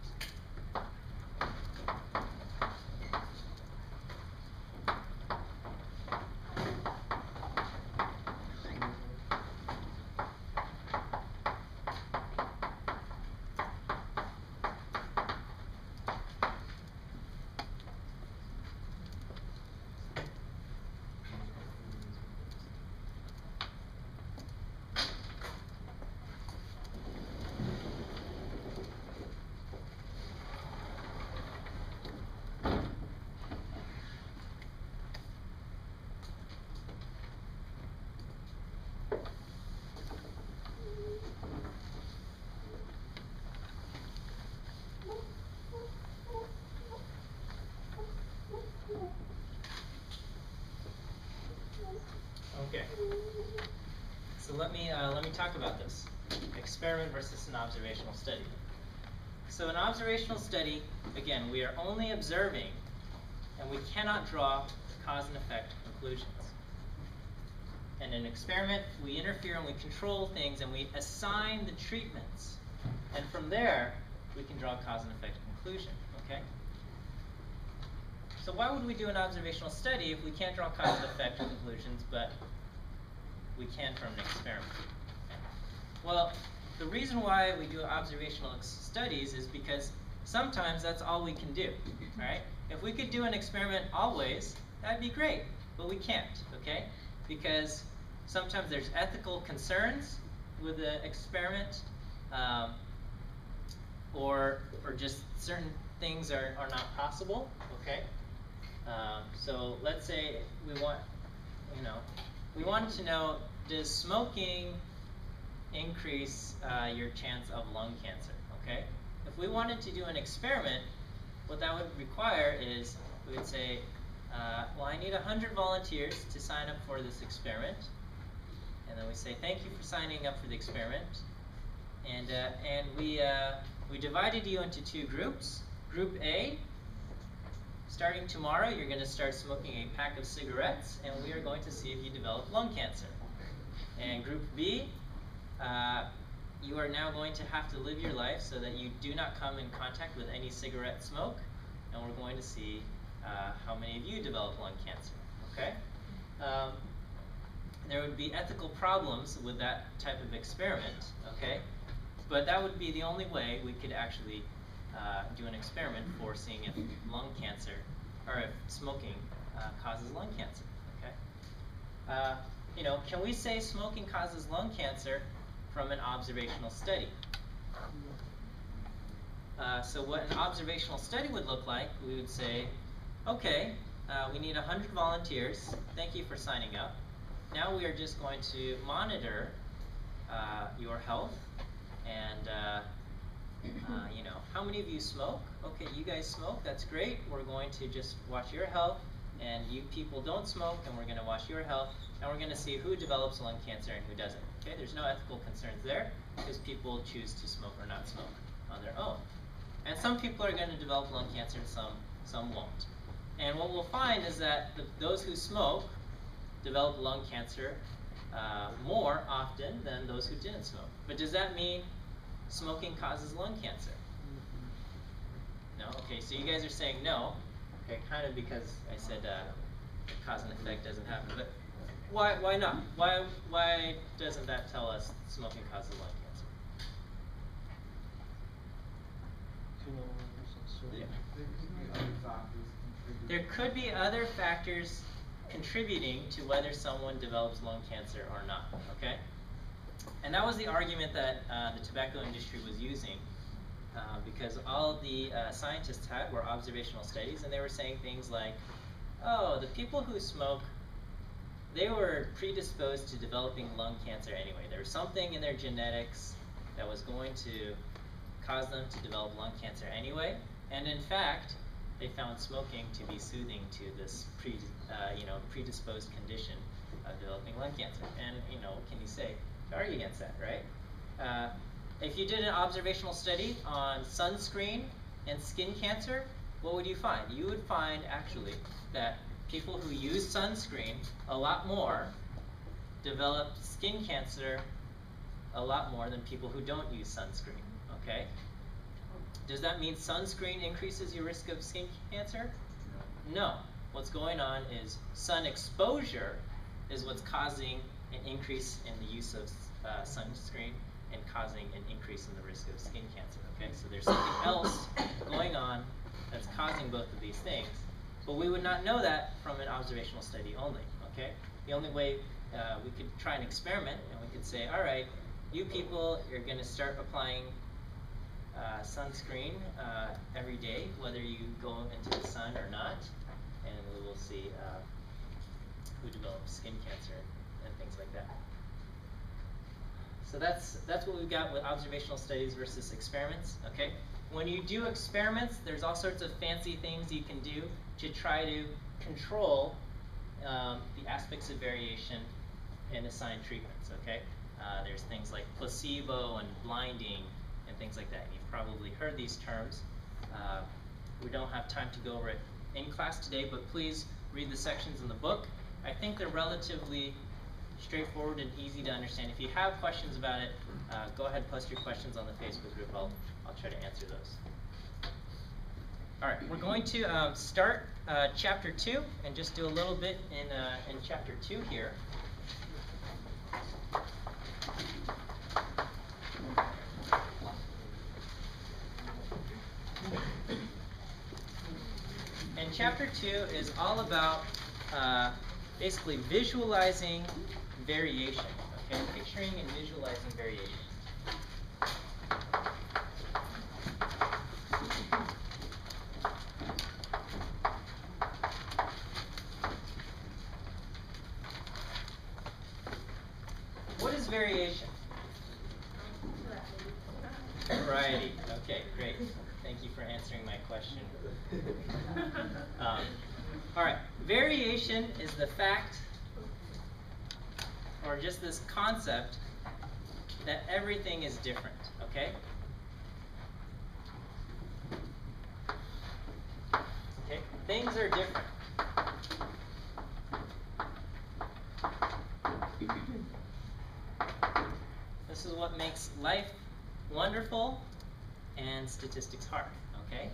Okay. So let me talk about this. Experiment versus an observational study. So an observational study, again, we are only observing and we cannot draw cause and effect conclusions. In an experiment, we interfere and we control things and we assign the treatments. And from there, we can draw cause and effect conclusion, okay? So why would we do an observational study if we can't draw cause and effect conclusions, but we can from an experiment? Well, the reason why we do observational studies is because sometimes that's all we can do, right? If we could do an experiment always, that'd be great, but we can't, okay? Because sometimes there's ethical concerns with the experiment, or just certain things are not possible, okay? So let's say we wanted to know, does smoking increase your chance of lung cancer, okay? If we wanted to do an experiment, what that would require is we would say, well, I need 100 volunteers to sign up for this experiment. And then we say, thank you for signing up for the experiment. And we divided you into two groups. Group A, starting tomorrow, you're going to start smoking a pack of cigarettes, and we are going to see if you develop lung cancer. And Group B, you are now going to have to live your life so that you do not come in contact with any cigarette smoke, and we're going to see how many of you develop lung cancer, okay? There would be ethical problems with that type of experiment, okay? But that would be the only way we could actually do an experiment for seeing if lung cancer, or if smoking causes lung cancer, okay? Can we say smoking causes lung cancer from an observational study? So what an observational study would look like, we would say, okay, we need 100 volunteers. Thank you for signing up. Now we are just going to monitor your health and you know, how many of you smoke? Okay, you guys smoke, that's great. We're going to just watch your health, and you people don't smoke, and we're going to watch your health, and we're going to see who develops lung cancer and who doesn't. Okay, there's no ethical concerns there, because people choose to smoke or not smoke on their own. And some people are going to develop lung cancer, and some won't. And what we'll find is that those who smoke develop lung cancer more often than those who didn't smoke. But does that mean smoking causes lung cancer? No? Okay, so you guys are saying no. Okay, kind of because I said cause and effect doesn't happen. But why not? Why doesn't that tell us smoking causes lung cancer? Yeah. There could be other factors contributing to whether someone develops lung cancer or not, okay? And that was the argument that the tobacco industry was using because all the scientists had were observational studies, and they were saying things like, oh, the people who smoke, they were predisposed to developing lung cancer anyway. There was something in their genetics that was going to cause them to develop lung cancer anyway, and in fact, they found smoking to be soothing to this predisposed condition of developing lung cancer. And what can you say to argue against that, right? If you did an observational study on sunscreen and skin cancer, what would you find? You would find actually that people who use sunscreen a lot more develop skin cancer a lot more than people who don't use sunscreen, okay? Does that mean sunscreen increases your risk of skin cancer? No. What's going on is sun exposure is what's causing an increase in the use of sunscreen and causing an increase in the risk of skin cancer, okay? So there's something else going on that's causing both of these things, but we would not know that from an observational study only, okay? The only way we could try an experiment, and we could say, all right, you people, you're going to start applying sunscreen every day, whether you go into the sun or not, and we will see who develops skin cancer and things like that. So that's what we've got with observational studies versus experiments, okay? When you do experiments, there's all sorts of fancy things you can do to try to control the aspects of variation in assigned treatments, okay? There's things like placebo and blinding and things like that. You've probably heard these terms. We don't have time to go over it in class today, but please read the sections in the book. I think they're relatively straightforward and easy to understand. If you have questions about it, go ahead and post your questions on the Facebook group. I'll try to answer those. All right, we're going to start chapter 2 and just do a little bit in chapter 2 here. And chapter 2 is all about basically visualizing variation, okay? Picturing and visualizing variation. What is variation? Variety. Okay, great. Thank you for answering my question. All right, variation is the fact, or just this concept, that everything is different, okay? Okay, things are different. This is what makes life wonderful and statistics hard, okay?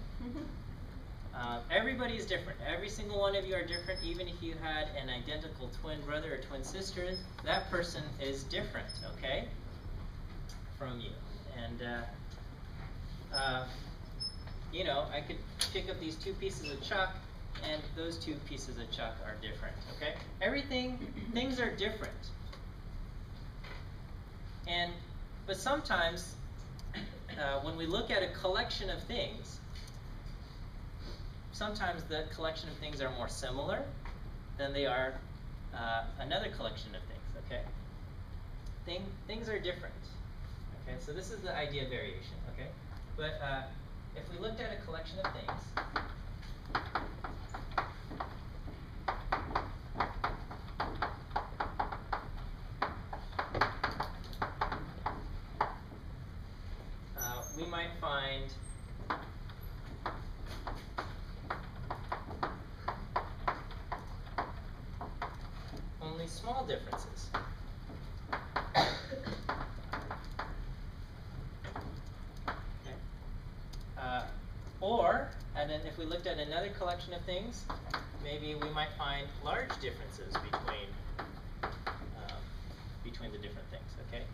Everybody is different. Every single one of you are different. Even if you had an identical twin brother or twin sister, that person is different, okay, from you. And, I could pick up these 2 pieces of chalk, and those 2 pieces of chalk are different, okay? Things are different. But sometimes when we look at a collection of things, sometimes the collection of things are more similar than they are another collection of things, okay? Things are different, okay? So this is the idea of variation, okay? But if we looked at a collection of things, we might find only small differences. Okay. If we looked at another collection of things, maybe we might find large differences between the different things, okay?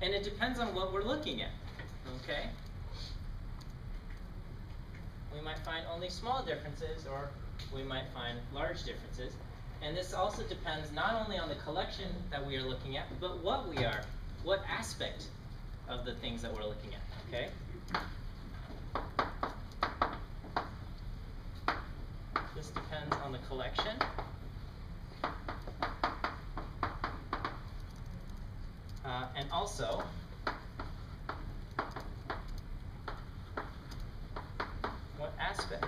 And it depends on what we're looking at, okay? We might find only small differences, or we might find large differences. And this also depends not only on the collection that we are looking at, but what aspect of the things that we're looking at, okay? This depends on the collection. And also, what aspect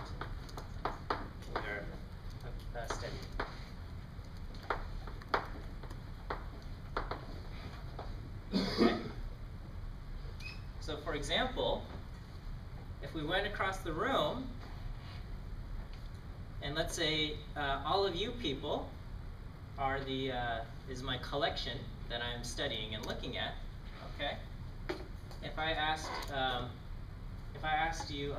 we are studying. Okay. So for example, if we went across the room, and let's say all of you people are is my collection that I'm studying and looking at, okay? If I asked you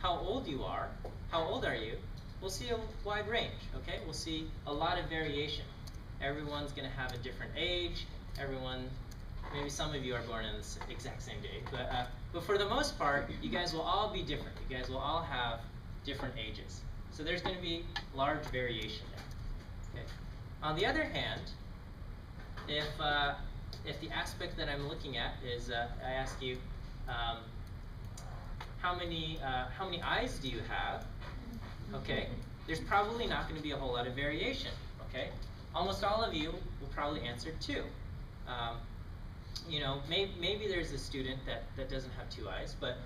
how old you are, how old are you? We'll see a wide range, okay? We'll see a lot of variation. Everyone's gonna have a different age. Maybe some of you are born on the exact same day, but for the most part, you guys will all be different. You guys will all have different ages. So there's gonna be large variation there, okay? On the other hand, if the aspect that I'm looking at is, I ask you, how many eyes do you have? Okay, there's probably not going to be a whole lot of variation. Okay, almost all of you will probably answer 2. You know, maybe there's a student that doesn't have 2 eyes, but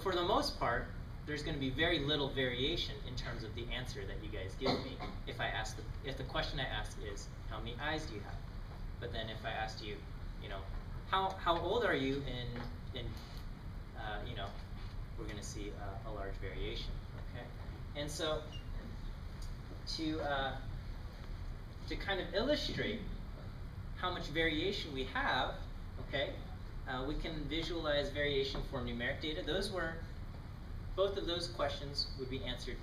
for the most part, there's going to be very little variation in terms of the answer that you guys give me. If the question I ask is, how many eyes do you have? But then if I asked you, you know, how old are you in you know, we're going to see a large variation. Okay, and so to kind of illustrate how much variation we have, okay, we can visualize variation for numeric data. Both of those questions would be answered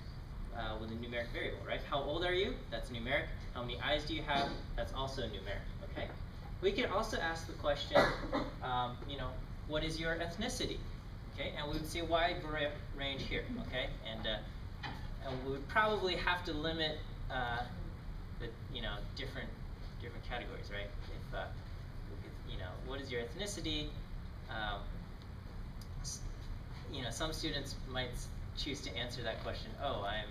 with a numeric variable, right? How old are you? That's numeric. How many eyes do you have? That's also numeric, okay? We could also ask the question, you know, what is your ethnicity? Okay, and we would see a wide range here, okay? And we would probably have to limit the, you know, different categories, right? If, you know, what is your ethnicity? You know, some students might choose to answer that question, oh, I'm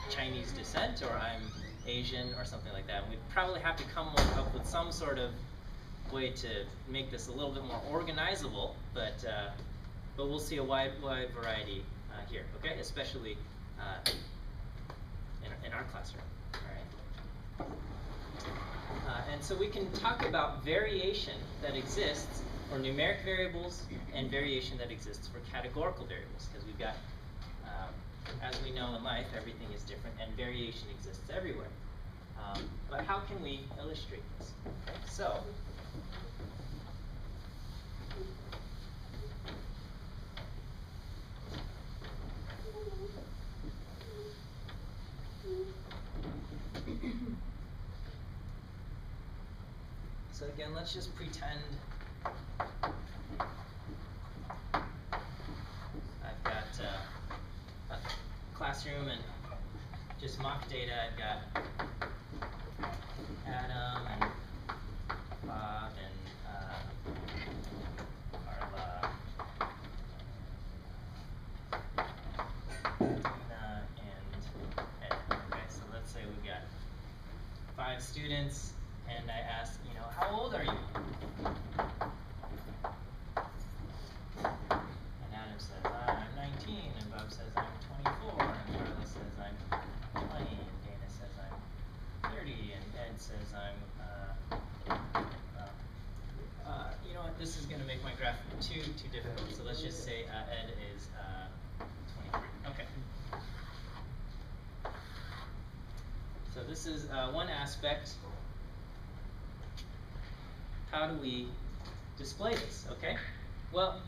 Chinese descent, or I'm Asian, or something like that. And we'd probably have to come up with some sort of way to make this a little bit more organizable, but we'll see a wide variety here, okay? Especially in our classroom, all right? And so we can talk about variation that exists for numeric variables and variation that exists for categorical variables, because we've got, as we know in life, everything is different and variation exists everywhere. But how can we illustrate this? Okay, so, again, let's just pretend I've got a classroom and just just mock data. I've got Adam and Bob and Carla, Dina, and Ed. Okay, so let's say we got 5 students, and I ask, you know, how old are you? And Adam says, I'm 19, and Bob says, I'm 24, and Carla says, I'm 20, and Dana says, I'm 30, and Ed says, I'm, you know what, this is going to make my graph too difficult, so let's just say Ed is 23. Okay. So this is one aspect. How do we display this, okay? Well,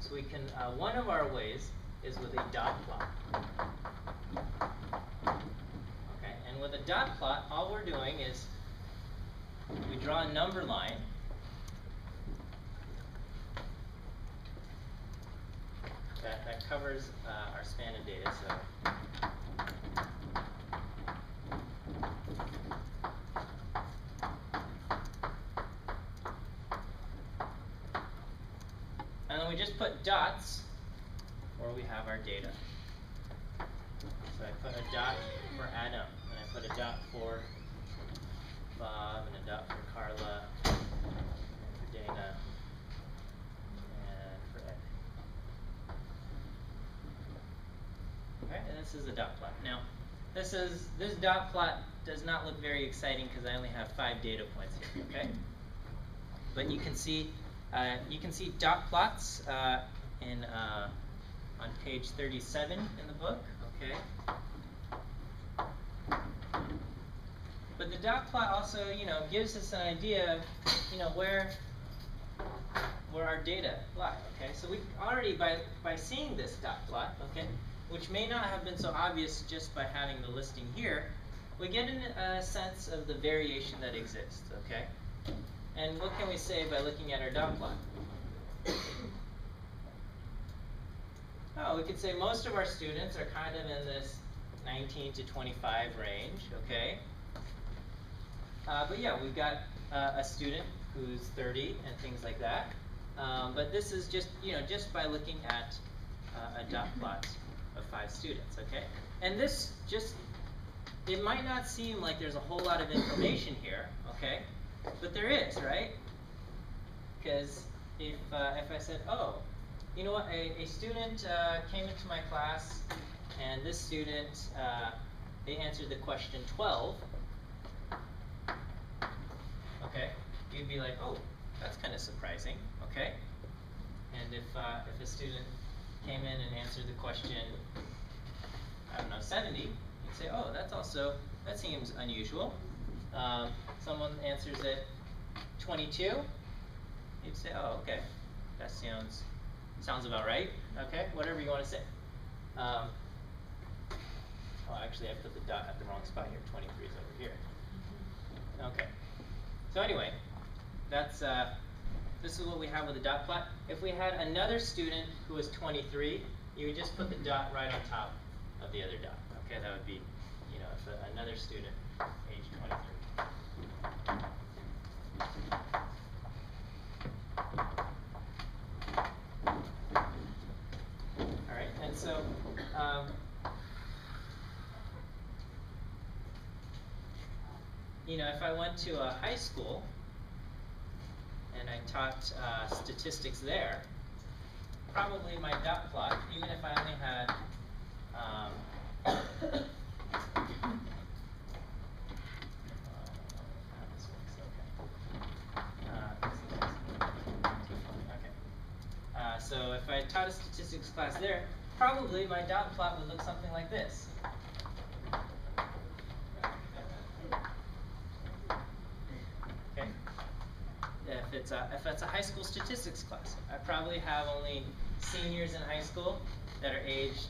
so we can, one of our ways is with a dot plot. Okay, and with a dot plot, all we're doing is we draw a number line. That covers our span of data, so and then we just put dots where we have our data. So I put a dot for Adam, and I put a dot for Bob, and a dot for Carla, and for Dana, and for Ed. Okay, and this is a dot plot. Now, this dot plot does not look very exciting because I only have 5 data points here. Okay, but you can see dot plots on page 37 in the book. Okay, but the dot plot also, you know, gives us an idea of, you know, where our data lie. Okay, so we already by seeing this dot plot, okay, which may not have been so obvious just by having the listing here, we get a sense of the variation that exists, okay? And what can we say by looking at our dot plot? Oh, we could say most of our students are kind of in this 19 to 25 range, okay? But yeah, we've got a student who's 30 and things like that. But this is just, you know, just by looking at a dot plot of 5 students, okay? And this just, it might not seem like there's a whole lot of information here, okay? But there is, right? Because if I said, oh, you know what, a student came into my class, and this student, they answered the question 12, okay? You'd be like, oh, that's kind of surprising, okay? And if a student came in and answered the question, I don't know, 70, you'd say, oh, that seems unusual. Someone answers it 22, you'd say, oh, okay, that sounds about right, okay, whatever you want to say. Oh, actually, I put the dot at the wrong spot here, 23 is over here. Okay, so anyway, that's, this is what we have with the dot plot. If we had another student who was 23, you would just put the dot right on top of the other dot. Okay, that would be, you know, if another student, age 23. All right, and so, you know, if I went to a high school and I taught statistics there, probably my dot plot, even if I only had so if I taught a statistics class there, probably my dot plot would look something like this. Okay. If it's a high school statistics class, I probably have only seniors in high school that are aged,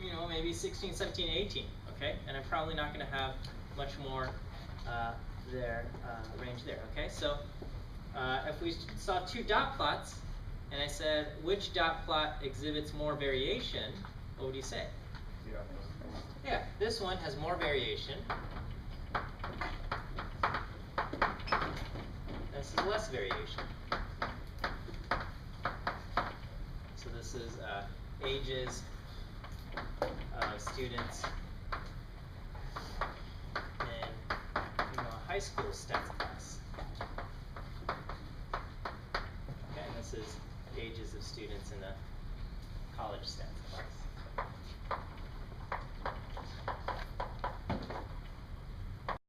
you know, maybe 16, 17, 18, okay? And I'm probably not going to have much more range there, okay? So if we saw 2 dot plots, and I said, which dot plot exhibits more variation, what would you say? Yeah, this one has more variation. This is less variation. So this is ages of students in high school stats class.